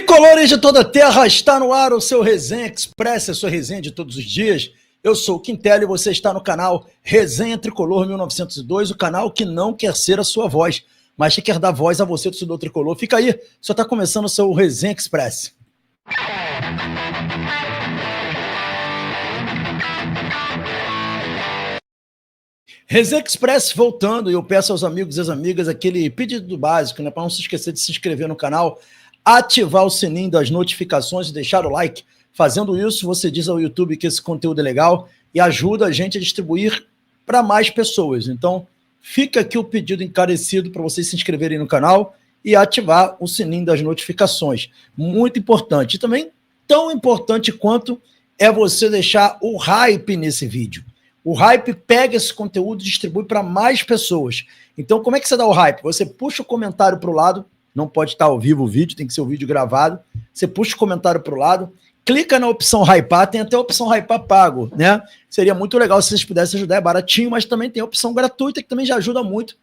Tricolores de toda a terra, está no ar o seu Resenha Express, a sua resenha de todos os dias. Eu sou o Quintelli e você está no canal Resenha Tricolor 1902, o canal que não quer ser a sua voz, mas que quer dar voz a você, torcedor tricolor. Fica aí, só está começando o seu Resenha Express. Resenha Express voltando, e eu peço aos amigos e às amigas aquele pedido básico, né, para não se esquecer de se inscrever no canal, ativar o sininho das notificações e deixar o like. Fazendo isso, você diz ao YouTube que esse conteúdo é legal e ajuda a gente a distribuir para mais pessoas. Então, fica aqui o pedido encarecido para vocês se inscreverem no canal e ativar o sininho das notificações. Muito importante. E também, tão importante quanto é você deixar o hype nesse vídeo. O hype pega esse conteúdo e distribui para mais pessoas. Então, como é que você dá o hype? Você puxa o comentário para o lado, não pode estar ao vivo o vídeo, tem que ser o vídeo gravado. Você puxa o comentário para o lado, clica na opção hypar, tem até a opção hypar pago, né? Seria muito legal se vocês pudessem ajudar, é baratinho, mas também tem a opção gratuita que também já ajuda muito.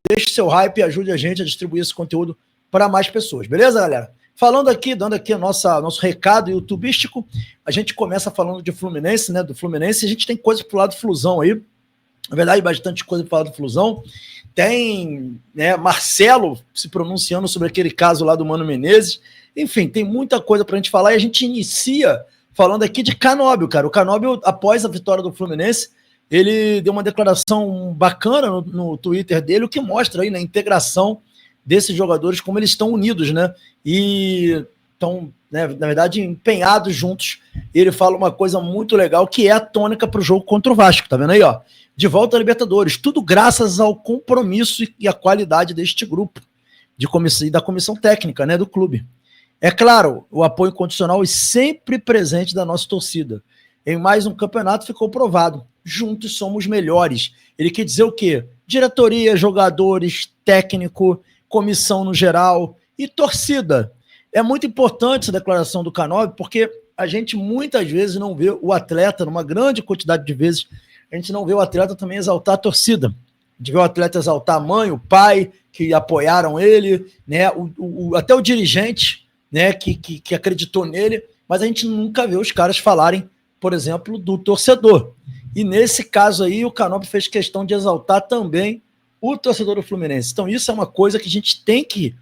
Deixe seu hype e ajude a gente a distribuir esse conteúdo para mais pessoas, beleza, galera? Falando aqui, dando aqui nosso recado youtubístico, a gente começa falando de Fluminense, né? Do Fluminense, a gente tem coisa pro lado do Flusão aí, na verdade, bastante coisa para falar do Flusão. Tem, né, Marcelo se pronunciando sobre aquele caso lá do Mano Menezes. Enfim, tem muita coisa para a gente falar e a gente inicia falando aqui de Canóbio, cara. O Canóbio, após a vitória do Fluminense, ele deu uma declaração bacana no Twitter dele, o que mostra aí na integração desses jogadores, como eles estão unidos, né? E estão, né, na verdade, empenhados juntos. Ele fala uma coisa muito legal, que é a tônica para o jogo contra o Vasco, tá vendo aí, ó? De volta à Libertadores, tudo graças ao compromisso e à qualidade deste grupo e da comissão técnica, né, do clube. É claro, o apoio incondicional é sempre presente da nossa torcida. Em mais um campeonato ficou provado. Juntos somos melhores. Ele quer dizer o quê? Diretoria, jogadores, técnico, comissão no geral e torcida. É muito importante essa declaração do Canóbio, porque a gente muitas vezes não vê o atleta, numa grande quantidade de vezes, a gente não vê o atleta também exaltar a torcida. A gente vê o atleta exaltar a mãe, o pai, que apoiaram ele, né? Até o dirigente, né? Que acreditou nele, mas a gente nunca vê os caras falarem, por exemplo, do torcedor. E nesse caso aí, o Canóbio fez questão de exaltar também o torcedor do Fluminense. Então isso é uma coisa que a gente tem que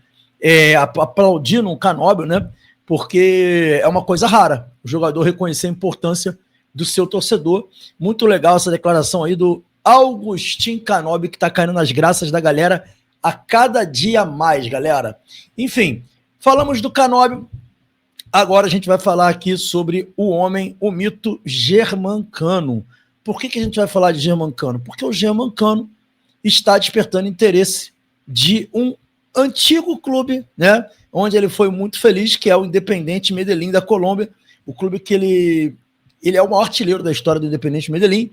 aplaudir no Canóbio, né? Porque é uma coisa rara, o jogador reconhecer a importância do seu torcedor. Muito legal essa declaração aí do Augustin Canóbio, que tá caindo nas graças da galera a cada dia mais, galera. Enfim, falamos do Canóbio, agora a gente vai falar aqui sobre o homem, o mito Germancano. Por que a gente vai falar de Germancano? Porque o Germancano está despertando interesse de um antigo clube, né, onde ele foi muito feliz, que é o Independiente Medellín da Colômbia, o clube que ele é o maior artilheiro da história do Independiente Medellín.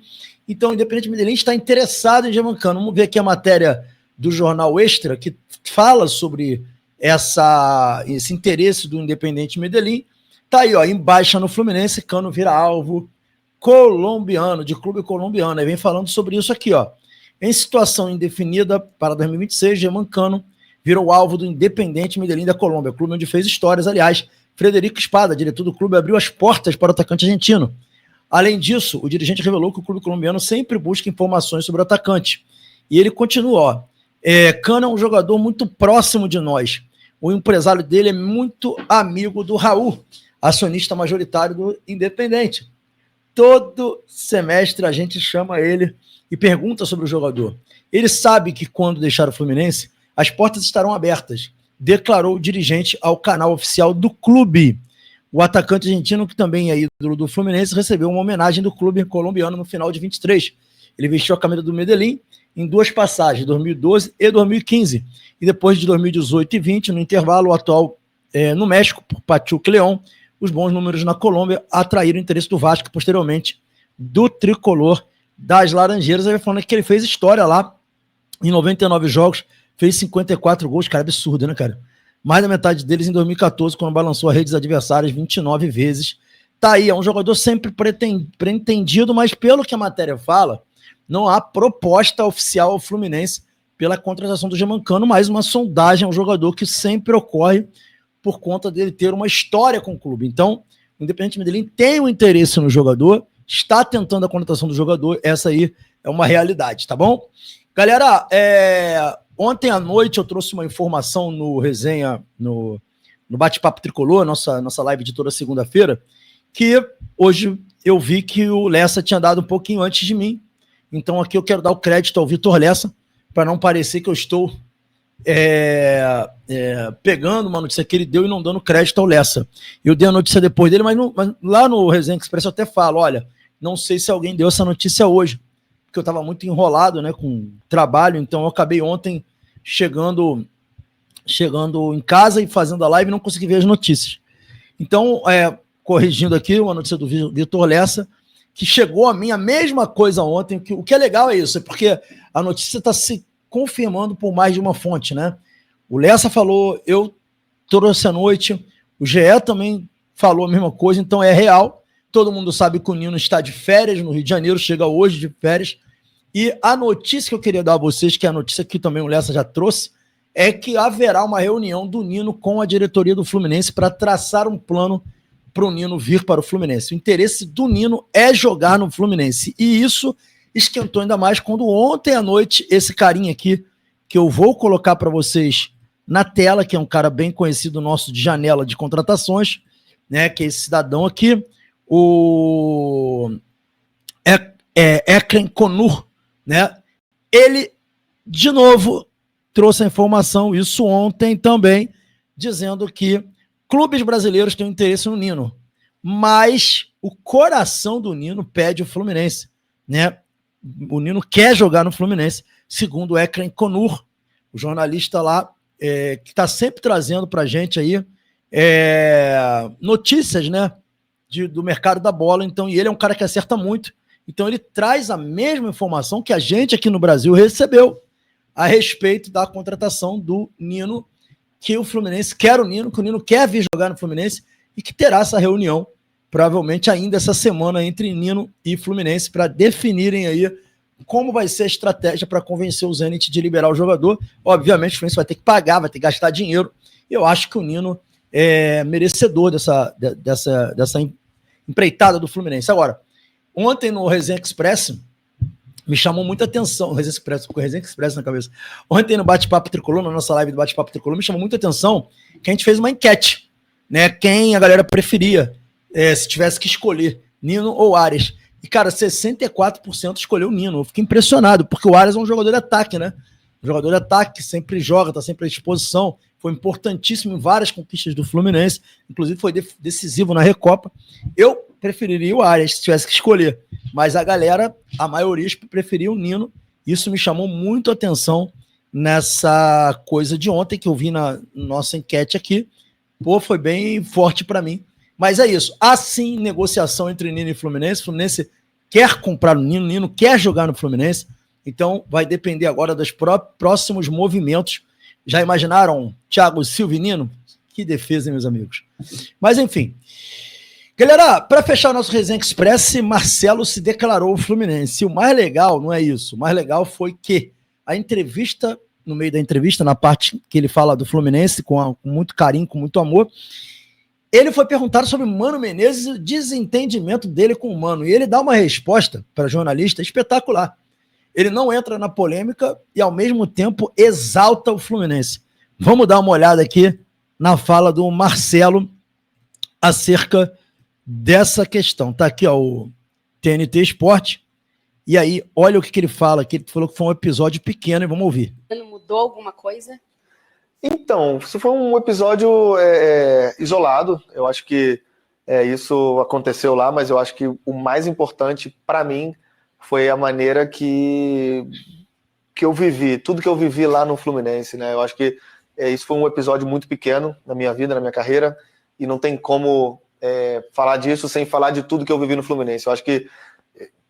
Então o Independiente Medellín está interessado em Germancano. Vamos ver aqui a matéria do jornal Extra, que fala sobre esse interesse do Independiente Medellín. Tá aí, ó, em baixa no Fluminense, Cano vira alvo colombiano, de clube colombiano. Aí vem falando sobre isso aqui, ó. Em situação indefinida para 2026, Germancano virou alvo do Independiente Medellín da Colômbia, clube onde fez histórias. Aliás, Frederico Espada, diretor do clube, abriu as portas para o atacante argentino. Além disso, o dirigente revelou que o clube colombiano sempre busca informações sobre o atacante. E ele continua, ó. Cano é um jogador muito próximo de nós. O empresário dele é muito amigo do Raul, acionista majoritário do Independente. Todo semestre a gente chama ele e pergunta sobre o jogador. Ele sabe que quando deixar o Fluminense, as portas estarão abertas, declarou o dirigente ao canal oficial do clube. O atacante argentino, que também é ídolo do Fluminense, recebeu uma homenagem do clube colombiano no final de 23. Ele vestiu a camisa do Medellín em duas passagens, 2012 e 2015. E depois de 2018 e 20, no intervalo atual no México, por Pachuca e León, os bons números na Colômbia atraíram o interesse do Vasco, posteriormente do tricolor das Laranjeiras. Aí falando que ele fez história lá, em 99 jogos, fez 54 gols, cara, absurdo, né, cara? Mais da metade deles em 2014, quando balançou a redes adversárias 29 vezes. Tá aí, é um jogador sempre pretendido, mas pelo que a matéria fala, não há proposta oficial ao Fluminense pela contratação do Germancano, mas uma sondagem ao jogador que sempre ocorre por conta dele ter uma história com o clube. Então, o Independente Medellín tem um interesse no jogador, está tentando a contratação do jogador, essa aí é uma realidade, tá bom? Galera, ontem à noite eu trouxe uma informação no resenha, no Bate-Papo Tricolor, nossa live de toda segunda-feira, que hoje eu vi que o Lessa tinha dado um pouquinho antes de mim. Então aqui eu quero dar o crédito ao Vitor Lessa, para não parecer que eu estou pegando uma notícia que ele deu e não dando crédito ao Lessa. Eu dei a notícia depois dele, mas lá no Resenha Express eu até falo, olha, não sei se alguém deu essa notícia hoje, porque eu estava muito enrolado, né, com trabalho, então eu acabei ontem chegando em casa e fazendo a live e não consegui ver as notícias. Então, corrigindo aqui, uma notícia do Vitor Lessa, que chegou a mim a mesma coisa ontem. O que é legal é isso, é porque a notícia está se confirmando por mais de uma fonte, né? O Lessa falou, eu trouxe à noite, o GE também falou a mesma coisa, então é real. Todo mundo sabe que o Nino está de férias no Rio de Janeiro, chega hoje de férias. E a notícia que eu queria dar a vocês, que é a notícia que também o Lessa já trouxe, é que haverá uma reunião do Nino com a diretoria do Fluminense para traçar um plano para o Nino vir para o Fluminense. O interesse do Nino é jogar no Fluminense. E isso esquentou ainda mais quando ontem à noite esse carinha aqui, que eu vou colocar para vocês na tela, que é um cara bem conhecido nosso de janela de contratações, né, que é esse cidadão aqui, o Ekrem Konur, né? Ele, de novo, trouxe a informação, isso ontem também, dizendo que clubes brasileiros têm interesse no Nino, mas o coração do Nino pede o Fluminense, né? O Nino quer jogar no Fluminense, segundo o Ekrem Konur, o jornalista lá, que está sempre trazendo para a gente aí notícias, né, do mercado da bola. Então, e ele é um cara que acerta muito, então ele traz a mesma informação que a gente aqui no Brasil recebeu a respeito da contratação do Nino, que o Fluminense quer o Nino, que o Nino quer vir jogar no Fluminense e que terá essa reunião, provavelmente ainda essa semana, entre Nino e Fluminense, para definirem aí como vai ser a estratégia para convencer o Zenit de liberar o jogador. Obviamente o Fluminense vai ter que pagar, vai ter que gastar dinheiro. Eu acho que o Nino é merecedor dessa empreitada do Fluminense. Agora, ontem no Resenha Express, me chamou muita atenção, o Resenha Express na cabeça. Ontem no Bate-Papo Tricolor, na nossa live do Bate-Papo Tricolor, me chamou muita atenção que a gente fez uma enquete, né? Quem a galera preferia, se tivesse que escolher, Nino ou Arias. E, cara, 64% escolheu o Nino. Eu fiquei impressionado, porque o Arias é um jogador de ataque, né? Um jogador de ataque, sempre joga, tá sempre à disposição. Foi importantíssimo em várias conquistas do Fluminense, inclusive foi decisivo na Recopa. Eu preferiria o Arias, se tivesse que escolher. Mas a galera, a maioria, preferia o Nino. Isso me chamou muito a atenção nessa coisa de ontem que eu vi na nossa enquete aqui. Pô, foi bem forte para mim. Mas é isso. Assim, negociação entre Nino e Fluminense. O Fluminense quer comprar o Nino, o Nino quer jogar no Fluminense. Então, vai depender agora dos próximos movimentos. Já imaginaram Thiago Silva e Nino? Que defesa, hein, meus amigos? Mas, enfim. Galera, para fechar o nosso Resenha Express, Marcelo se declarou o Fluminense. E o mais legal não é isso. O mais legal foi que a entrevista, no meio da entrevista, na parte que ele fala do Fluminense, com muito carinho, com muito amor, ele foi perguntado sobre o Mano Menezes e o desentendimento dele com o Mano. E ele dá uma resposta para jornalista espetacular. Ele não entra na polêmica e, ao mesmo tempo, exalta o Fluminense. Vamos dar uma olhada aqui na fala do Marcelo acerca dessa questão. Tá aqui, ó, o TNT Esporte. E aí, olha o que ele fala, que ele falou que foi um episódio pequeno, e vamos ouvir. Mudou alguma coisa? Então, se foi um episódio isolado, eu acho que isso aconteceu lá, mas eu acho que o mais importante para mim foi a maneira que eu vivi, tudo que eu vivi lá no Fluminense, né? Eu acho que isso foi um episódio muito pequeno na minha vida, na minha carreira, e não tem como falar disso sem falar de tudo que eu vivi no Fluminense. Eu acho que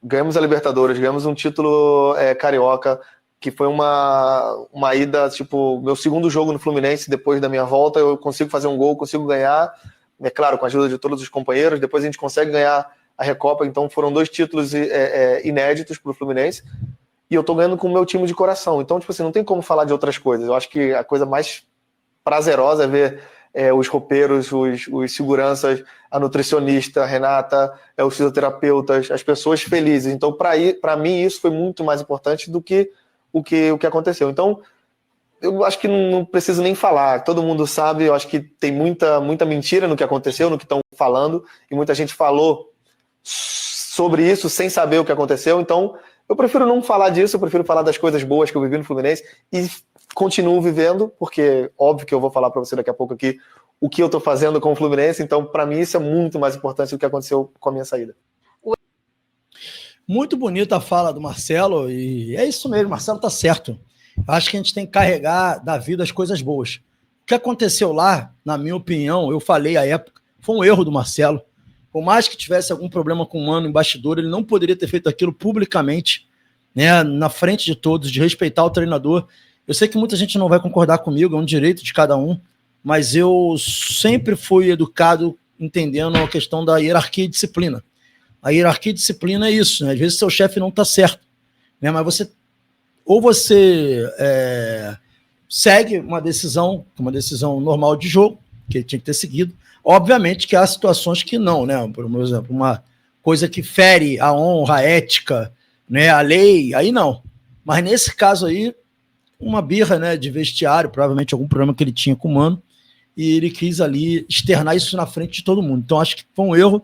ganhamos a Libertadores, ganhamos um título carioca, que foi uma ida, tipo, meu segundo jogo no Fluminense, depois da minha volta, eu consigo fazer um gol, consigo ganhar, claro, com a ajuda de todos os companheiros, depois a gente consegue ganhar a Recopa, então foram 2 títulos inéditos para o Fluminense, e eu tô ganhando com o meu time de coração, então, tipo assim, não tem como falar de outras coisas. Eu acho que a coisa mais prazerosa é ver os roupeiros, os seguranças, a nutricionista, a Renata, os fisioterapeutas, as pessoas felizes. Então, para mim, isso foi muito mais importante do que o que aconteceu. Então, eu acho que não preciso nem falar, todo mundo sabe, eu acho que tem muita mentira no que aconteceu, no que estão falando, e muita gente falou sobre isso sem saber o que aconteceu, então eu prefiro não falar disso, eu prefiro falar das coisas boas que eu vivi no Fluminense e continuo vivendo, porque óbvio que eu vou falar para você daqui a pouco aqui o que eu estou fazendo com o Fluminense, então para mim isso é muito mais importante do que aconteceu com a minha saída. Muito bonita a fala do Marcelo, e é isso mesmo, Marcelo tá certo. Acho que a gente tem que carregar da vida as coisas boas. O que aconteceu lá, na minha opinião, eu falei à época, foi um erro do Marcelo. Por mais que tivesse algum problema com o Mano em bastidor, ele não poderia ter feito aquilo publicamente, né, na frente de todos, de respeitar o treinador. Eu sei que muita gente não vai concordar comigo, é um direito de cada um, mas eu sempre fui educado entendendo a questão da hierarquia e disciplina. A hierarquia e disciplina é isso, né? Às vezes seu chefe não está certo, né? Mas você segue uma decisão normal de jogo, que ele tinha que ter seguido. Obviamente que há situações que não, né? Por exemplo, uma coisa que fere a honra, a ética, né? A lei, aí não. Mas nesse caso aí, uma birra, né, de vestiário, provavelmente algum problema que ele tinha com o Mano, e ele quis ali externar isso na frente de todo mundo. Então acho que foi um erro,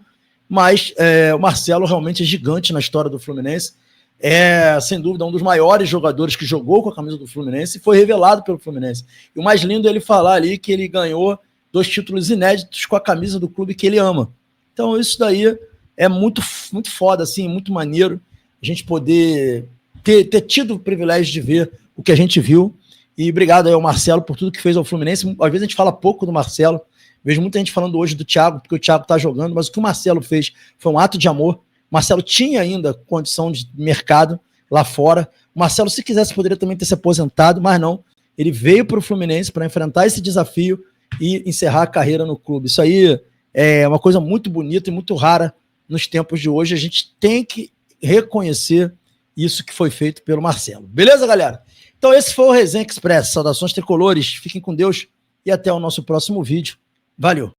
mas o Marcelo realmente é gigante na história do Fluminense. É, sem dúvida, um dos maiores jogadores que jogou com a camisa do Fluminense e foi revelado pelo Fluminense. E o mais lindo é ele falar ali que ele ganhou 2 títulos inéditos com a camisa do clube que ele ama. Então isso daí é muito, muito foda, assim, muito maneiro a gente poder ter tido o privilégio de ver o que a gente viu. E obrigado aí ao Marcelo por tudo que fez ao Fluminense. Às vezes a gente fala pouco do Marcelo, vejo muita gente falando hoje do Thiago, porque o Thiago tá jogando, mas o que o Marcelo fez foi um ato de amor. O Marcelo tinha ainda condição de mercado lá fora. O Marcelo, se quisesse, poderia também ter se aposentado, mas não. Ele veio para o Fluminense para enfrentar esse desafio e encerrar a carreira no clube. Isso aí é uma coisa muito bonita e muito rara nos tempos de hoje. A gente tem que reconhecer isso que foi feito pelo Marcelo. Beleza, galera? Então esse foi o Resenha Express. Saudações tricolores, fiquem com Deus e até o nosso próximo vídeo. Valeu!